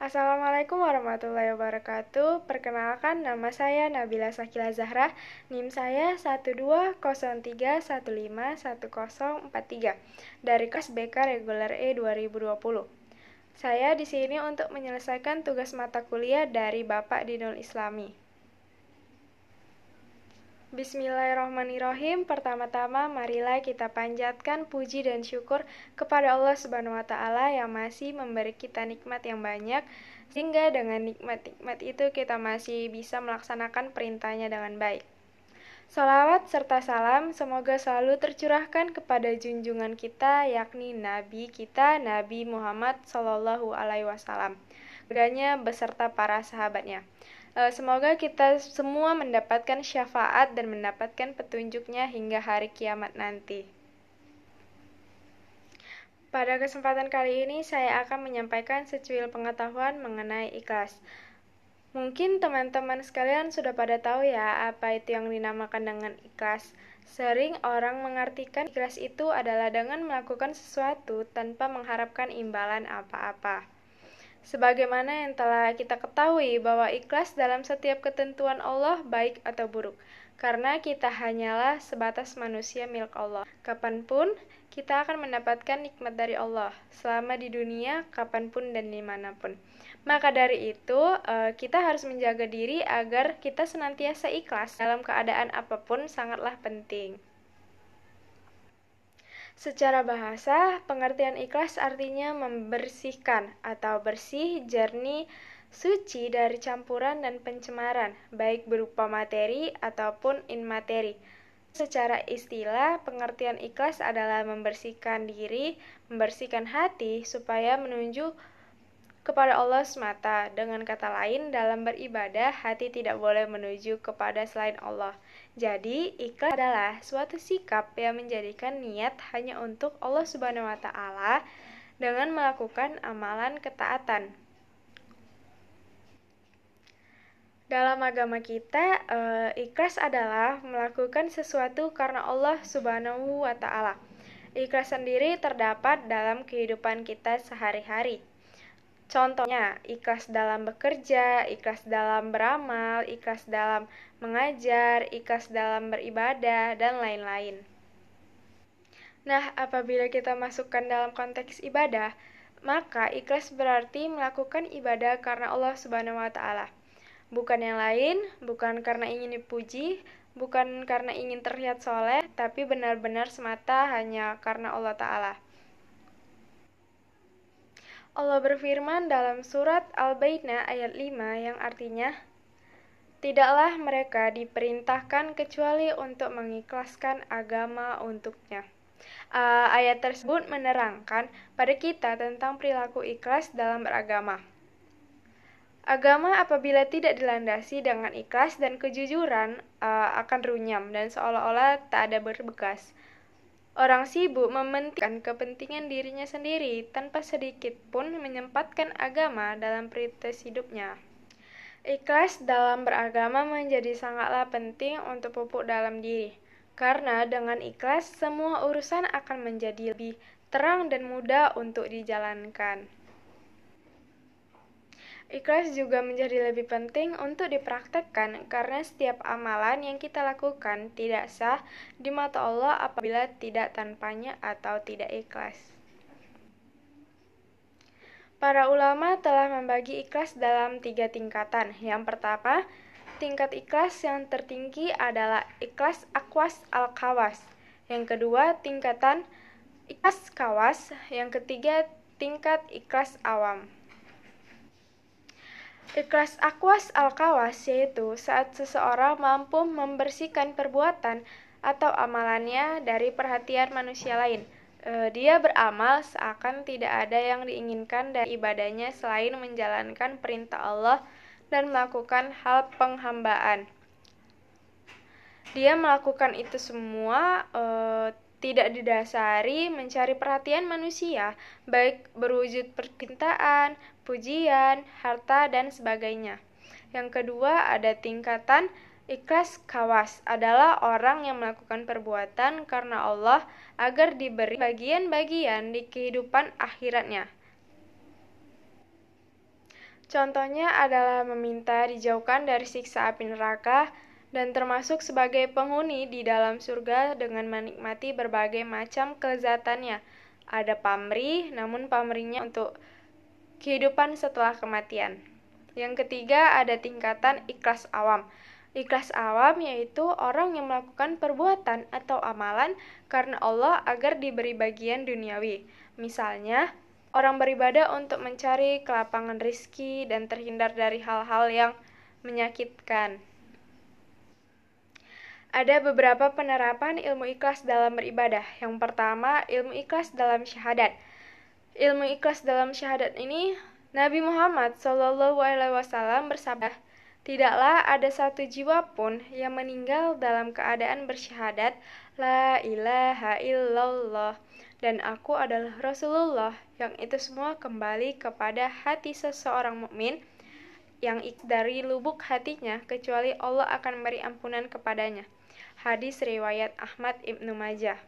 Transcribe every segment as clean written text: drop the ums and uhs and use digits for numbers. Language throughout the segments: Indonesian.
Assalamualaikum warahmatullahi wabarakatuh. Perkenalkan, nama saya Nabila Sakila Zahra. NIM saya 12031510143 dari kelas BK Reguler E 2020. Saya di sini untuk menyelesaikan tugas mata kuliah dari Bapak Dinul Islami. Bismillahirrahmanirrahim. Pertama-tama marilah kita panjatkan puji dan syukur kepada Allah Subhanahu wa taala yang masih memberi kita nikmat yang banyak, sehingga dengan nikmat-nikmat itu kita masih bisa melaksanakan perintahnya dengan baik. Salawat serta salam semoga selalu tercurahkan kepada junjungan kita, yakni Nabi kita, Nabi Muhammad Sallallahu Alaihi Wasallam, keluarganya beserta para sahabatnya. Semoga kita semua mendapatkan syafaat dan mendapatkan petunjuknya hingga hari kiamat nanti. Pada kesempatan kali ini saya akan menyampaikan secuil pengetahuan mengenai ikhlas. Mungkin teman-teman sekalian sudah pada tahu ya apa itu yang dinamakan dengan ikhlas. Sering orang mengartikan ikhlas itu adalah dengan melakukan sesuatu tanpa mengharapkan imbalan apa-apa. Sebagaimana yang telah kita ketahui bahwa ikhlas dalam setiap ketentuan Allah baik atau buruk, karena kita hanyalah sebatas manusia milik Allah. Kapanpun kita akan mendapatkan nikmat dari Allah, selama di dunia, kapanpun dan dimanapun. Maka dari itu, kita harus menjaga diri agar kita senantiasa ikhlas dalam keadaan apapun sangatlah penting. Secara bahasa, pengertian ikhlas artinya membersihkan atau bersih, jernih, suci dari campuran dan pencemaran, baik berupa materi ataupun inmateri. Secara istilah, pengertian ikhlas adalah membersihkan diri, membersihkan hati, supaya menuju kepada Allah semata. Dengan kata lain, dalam beribadah, hati tidak boleh menuju kepada selain Allah. Jadi, ikhlas adalah suatu sikap yang menjadikan niat hanya untuk Allah Subhanahu wa taala dengan melakukan amalan ketaatan. Dalam agama kita, ikhlas adalah melakukan sesuatu karena Allah Subhanahu wa taala. Ikhlas sendiri terdapat dalam kehidupan kita sehari-hari. Contohnya, ikhlas dalam bekerja, ikhlas dalam beramal, ikhlas dalam mengajar, ikhlas dalam beribadah, dan lain-lain. Nah, apabila kita masukkan dalam konteks ibadah, maka ikhlas berarti melakukan ibadah karena Allah Subhanahu wa taala. Bukan yang lain, bukan karena ingin dipuji, bukan karena ingin terlihat soleh, tapi benar-benar semata hanya karena Allah Ta'ala. Allah berfirman dalam surat Al-Baqarah ayat 5 yang artinya, "Tidaklah mereka diperintahkan kecuali untuk mengikhlaskan agama untuknya." Ayat tersebut menerangkan pada kita tentang perilaku ikhlas dalam beragama. Agama apabila tidak dilandasi dengan ikhlas dan kejujuran akan runyam dan seolah-olah tak ada berbekas. Orang sibuk mementingkan kepentingan dirinya sendiri tanpa sedikit pun menyempatkan agama dalam prioritas hidupnya. Ikhlas dalam beragama menjadi sangatlah penting untuk pupuk dalam diri, karena dengan ikhlas semua urusan akan menjadi lebih terang dan mudah untuk dijalankan. Ikhlas juga menjadi lebih penting untuk dipraktekkan karena setiap amalan yang kita lakukan tidak sah di mata Allah apabila tidak tanpanya atau tidak ikhlas. Para ulama telah membagi ikhlas dalam 3 tingkatan. Yang pertama, tingkat ikhlas yang tertinggi adalah ikhlas akwas al-kawas. Yang kedua, tingkatan ikhlas kawas. Yang ketiga, tingkat ikhlas awam. Ikhlas akwas al-kawas yaitu saat seseorang mampu membersihkan perbuatan atau amalannya dari perhatian manusia lain. Dia beramal seakan tidak ada yang diinginkan dari ibadahnya selain menjalankan perintah Allah dan melakukan hal penghambaan. Dia melakukan itu semua tidak didasari mencari perhatian manusia, baik berwujud permintaan, pujian, harta, dan sebagainya. Yang kedua ada tingkatan ikhlas kawas, adalah orang yang melakukan perbuatan karena Allah agar diberi bagian-bagian di kehidupan akhiratnya. Contohnya adalah meminta dijauhkan dari siksa api neraka dan termasuk sebagai penghuni di dalam surga dengan menikmati berbagai macam kelezatannya. Ada pamrih, namun pamrihnya untuk kehidupan setelah kematian. Yang ketiga ada tingkatan ikhlas awam. Ikhlas awam yaitu orang yang melakukan perbuatan atau amalan karena Allah agar diberi bagian duniawi. Misalnya, orang beribadah untuk mencari kelapangan rizki dan terhindar dari hal-hal yang menyakitkan. Ada beberapa penerapan ilmu ikhlas dalam beribadah. Yang pertama, ilmu ikhlas dalam syahadat. Ilmu ikhlas dalam syahadat ini, Nabi Muhammad SAW bersabda, "Tidaklah ada satu jiwa pun yang meninggal dalam keadaan bersyahadat, La ilaha illallah, dan aku adalah Rasulullah, yang itu semua kembali kepada hati seseorang mukmin yang dari lubuk hatinya, kecuali Allah akan memberi ampunan kepadanya." Hadis riwayat Ahmad Ibnu Majah.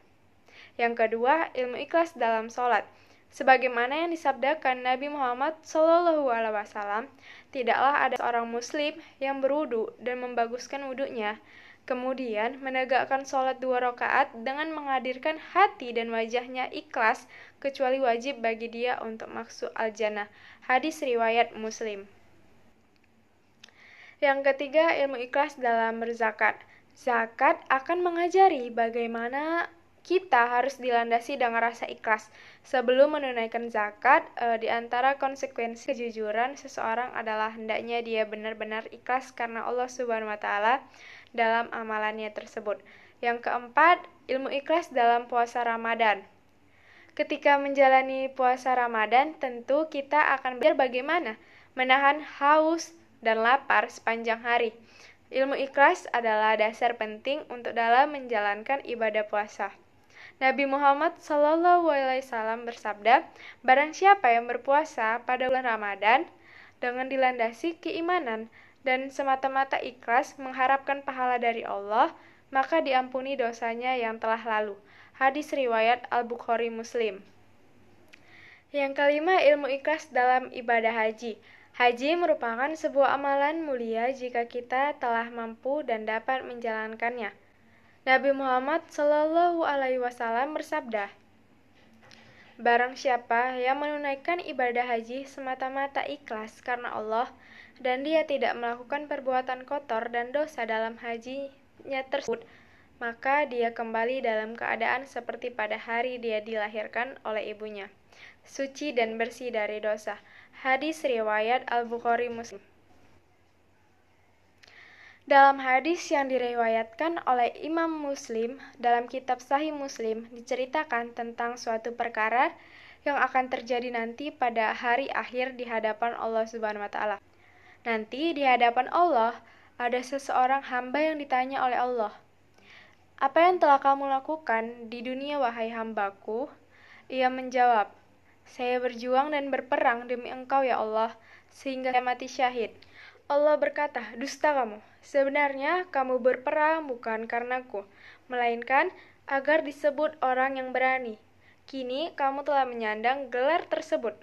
Yang kedua, ilmu ikhlas dalam sholat. Sebagaimana yang disabdakan Nabi Muhammad SAW, tidaklah ada seorang muslim yang berwudu dan membaguskan wudunya, kemudian menegakkan sholat 2 rakaat dengan menghadirkan hati dan wajahnya ikhlas, kecuali wajib bagi dia untuk masuk al-jannah. Hadis riwayat Muslim. Yang ketiga, ilmu ikhlas dalam berzakat. Zakat akan mengajari bagaimana kita harus dilandasi dengan rasa ikhlas. Sebelum menunaikan zakat, di antara konsekuensi kejujuran seseorang adalah hendaknya dia benar-benar ikhlas karena Allah Subhanahu wa taala dalam amalannya tersebut. Yang keempat, ilmu ikhlas dalam puasa Ramadan. Ketika menjalani puasa Ramadan, tentu kita akan belajar bagaimana menahan haus dan lapar sepanjang hari. Ilmu ikhlas adalah dasar penting untuk dalam menjalankan ibadah puasa. Nabi Muhammad SAW bersabda, "Barang siapa yang berpuasa pada bulan Ramadan dengan dilandasi keimanan dan semata-mata ikhlas mengharapkan pahala dari Allah, maka diampuni dosanya yang telah lalu." Hadis riwayat Al-Bukhari Muslim. Yang kelima, ilmu ikhlas dalam ibadah haji. Haji merupakan sebuah amalan mulia jika kita telah mampu dan dapat menjalankannya. Nabi Muhammad SAW bersabda, "Barang siapa yang menunaikan ibadah haji semata-mata ikhlas karena Allah, dan dia tidak melakukan perbuatan kotor dan dosa dalam hajinya tersebut, maka dia kembali dalam keadaan seperti pada hari dia dilahirkan oleh ibunya, suci dan bersih dari dosa." Hadis riwayat Al-Bukhari Muslim. Dalam hadis yang diriwayatkan oleh Imam Muslim dalam kitab Sahih Muslim, diceritakan tentang suatu perkara yang akan terjadi nanti pada hari akhir di hadapan Allah Subhanahu wa taala. Nanti di hadapan Allah ada seseorang hamba yang ditanya oleh Allah, "Apa yang telah kamu lakukan di dunia, wahai hambaku?" Ia menjawab, "Saya berjuang dan berperang demi Engkau ya Allah, sehingga saya mati syahid." Allah berkata, "Dusta kamu, sebenarnya kamu berperang bukan karenaku, melainkan agar disebut orang yang berani. Kini kamu telah menyandang gelar tersebut."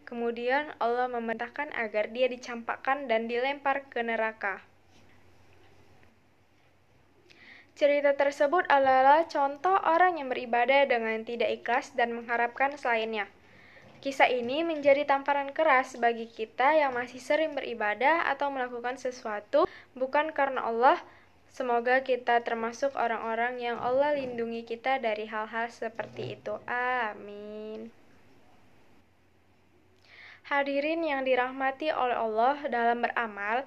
Kemudian Allah memerintahkan agar dia dicampakkan dan dilempar ke neraka. Cerita tersebut adalah contoh orang yang beribadah dengan tidak ikhlas dan mengharapkan selainnya. Kisah ini menjadi tamparan keras bagi kita yang masih sering beribadah atau melakukan sesuatu bukan karena Allah. Semoga kita termasuk orang-orang yang Allah lindungi kita dari hal-hal seperti itu. Amin. Hadirin yang dirahmati oleh Allah, dalam beramal,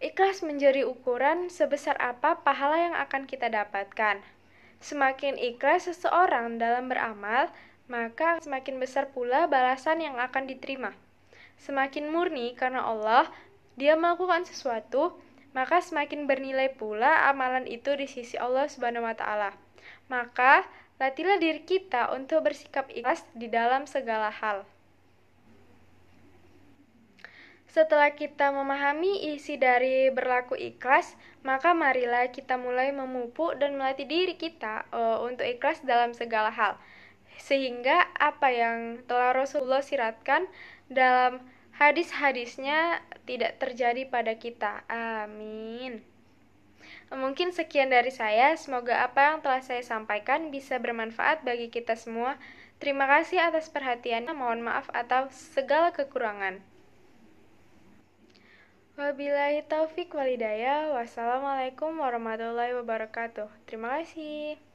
ikhlas menjadi ukuran sebesar apa pahala yang akan kita dapatkan. Semakin ikhlas seseorang dalam beramal, maka semakin besar pula balasan yang akan diterima. Semakin murni karena Allah dia melakukan sesuatu, maka semakin bernilai pula amalan itu di sisi Allah Subhanahu wa taala. Maka latihlah diri kita untuk bersikap ikhlas di dalam segala hal. Setelah kita memahami isi dari berlaku ikhlas, maka marilah kita mulai memupuk dan melatih diri kita untuk ikhlas dalam segala hal. Sehingga apa yang telah Rasulullah siratkan dalam hadis-hadisnya tidak terjadi pada kita. Amin. Mungkin sekian dari saya, semoga apa yang telah saya sampaikan bisa bermanfaat bagi kita semua. Terima kasih atas perhatiannya, mohon maaf atas segala kekurangan. Wabillahi taufik walhidayah. Wassalamualaikum warahmatullahi wabarakatuh. Terima kasih.